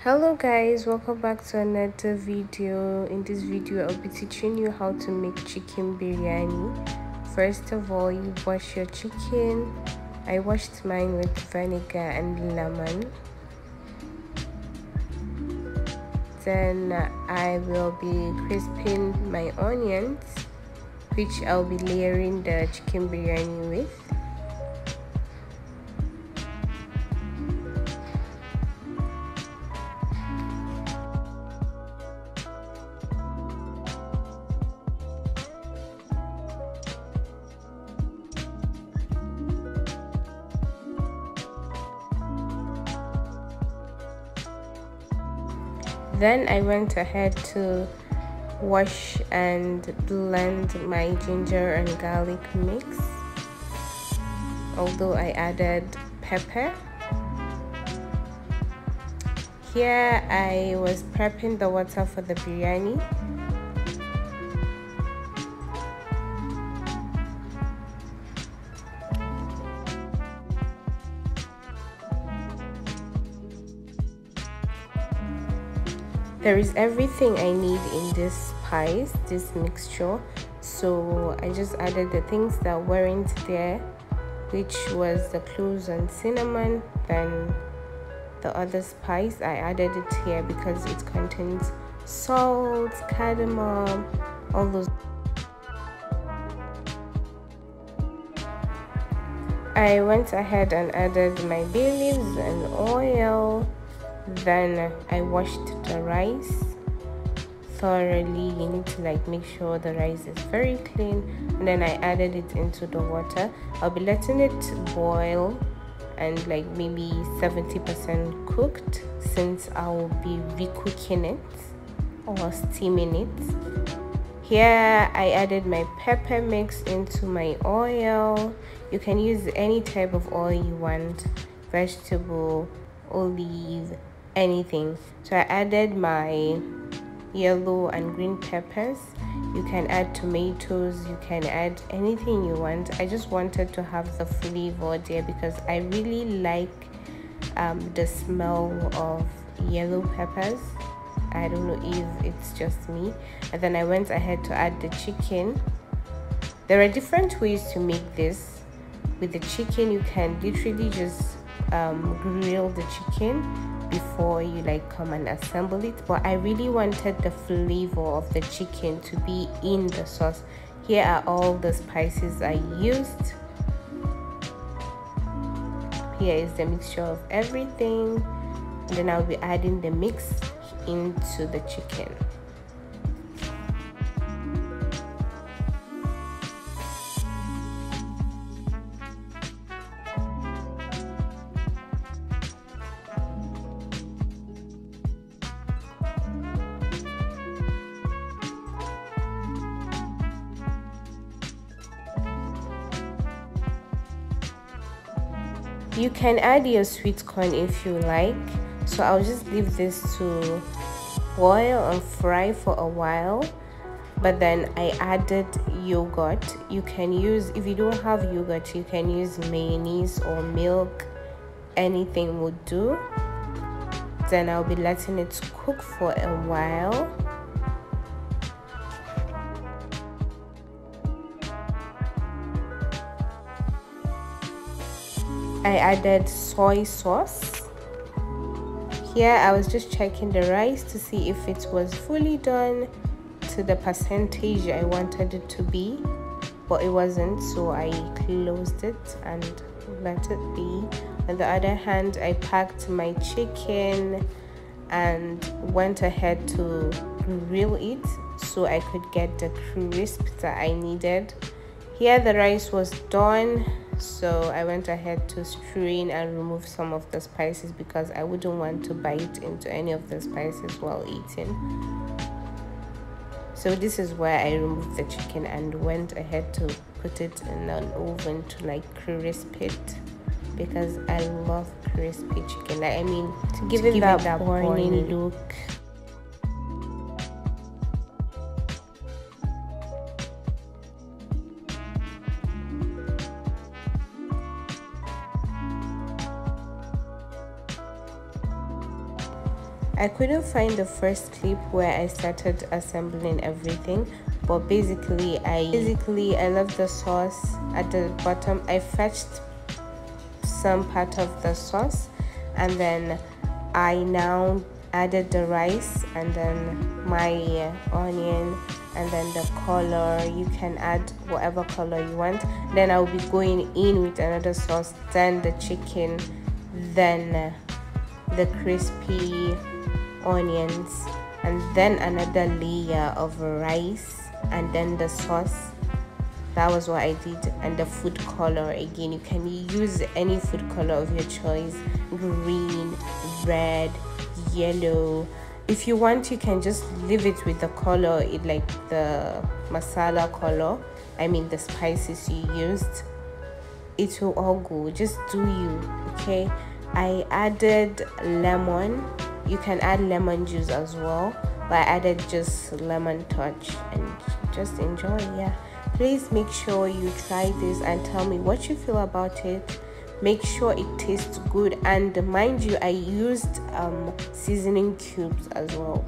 Hello guys, welcome back to another video. In this video I'll be teaching you how to make chicken biryani. First of all, you wash your chicken. I washed mine with vinegar and lemon. Then I will be crisping my onions, which I'll be layering the chicken biryani with. Then I went ahead to wash and blend my ginger and garlic mix, although I added pepper. Here I was prepping the water for the biryani. There is everything I need in this spice, this mixture, so I just added the things that weren't there, which was the cloves and cinnamon. Then the other spice, I added it here because it contains salt, cardamom, all those. I went ahead and added my bay leaves and oil. Then I washed the rice thoroughly. You need to make sure the rice is very clean, and then I added it into the water. I'll be letting it boil and maybe 70% cooked, since I will be recooking it or steaming it. Here I added my pepper mix into my oil. You can use any type of oil you want, vegetable, olive, anything. So I added my yellow and green peppers. You can add tomatoes, you can add anything you want. I just wanted to have the flavor there because I really like the smell of yellow peppers. I don't know if it's just me. And then I went ahead to add the chicken. There are different ways to make this. With the chicken, you can literally just grill the chicken before you come and assemble it, but I really wanted the flavor of the chicken to be in the sauce. Here are all the spices I used. Here is the mixture of everything, and then I'll be adding the mix into the chicken. You can add your sweet corn if you like, so I'll just leave this to boil and fry for a while. But then I added yogurt. You can use, if you don't have yogurt, you can use mayonnaise or milk, anything would do. Then I'll be letting it cook for a while. I added soy sauce. Here I was just checking the rice to see if it was fully done to the percentage I wanted it to be, but it wasn't, so I closed it and let it be. On the other hand, I packed my chicken and went ahead to grill it so I could get the crisp that I needed. Here the rice was done, so I went ahead to strain and remove some of the spices because I wouldn't want to bite into any of the spices while eating. So this is where I removed the chicken and went ahead to put it in an oven to crisp it, because I love crispy chicken. To give it that morning look. I couldn't find the first clip where I started assembling everything, but basically I left the sauce at the bottom. I fetched some part of the sauce, and then I now added the rice and then my onion and then the color. You can add whatever color you want. Then I'll be going in with another sauce, then the chicken, then the crispy onions, and then another layer of rice, and then the sauce. That was what I did. And the food color, again, you can use any food color of your choice: green, red, yellow. If you want, you can just leave it with the color, it like the masala color, I mean the spices you used. It will all go, just do you. Okay, I added lemon. You can add lemon juice as well, but I added just lemon touch, and just enjoy. Yeah, please make sure you try this and tell me what you feel about it. Make sure it tastes good, and mind you, I used seasoning cubes as well.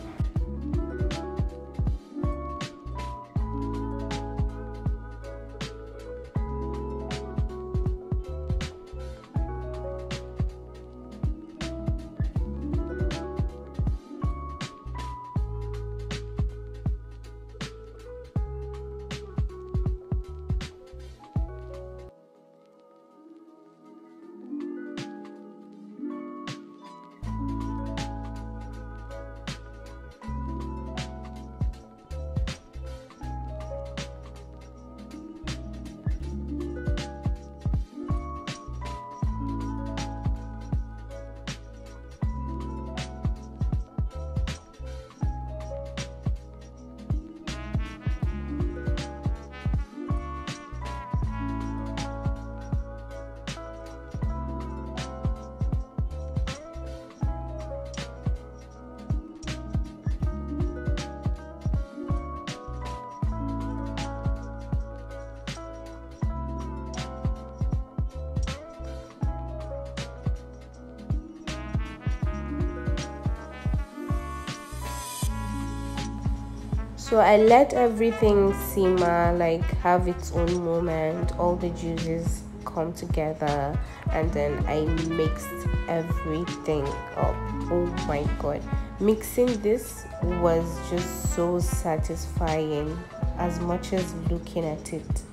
So I let everything simmer, like have its own moment, all the juices come together, and then I mixed everything up. Oh my god, mixing this was just so satisfying. As much as looking at it,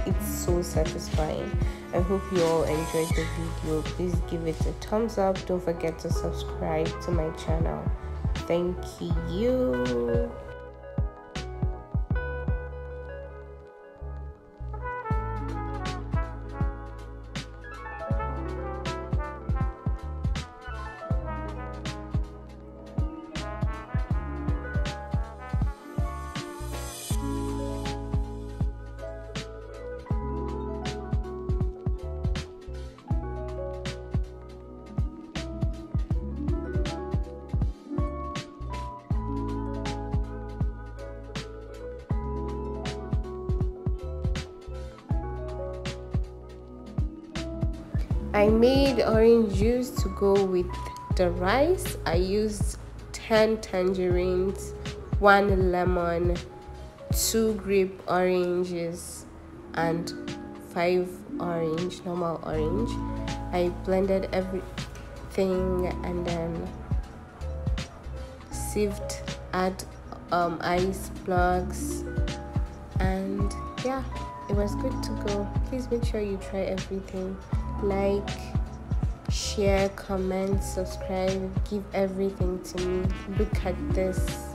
it's so satisfying. I hope you all enjoyed the video. Please give it a thumbs up. Don't forget to subscribe to my channel. Thank you. I made orange juice to go with the rice. I used 10 tangerines, 1 lemon, 2 grape oranges, and 5 orange, normal orange. I blended everything and then sieved, add ice blocks, and yeah, it was good to go. Please make sure you try everything. Like, share, comment, subscribe, give everything to me. Look at this.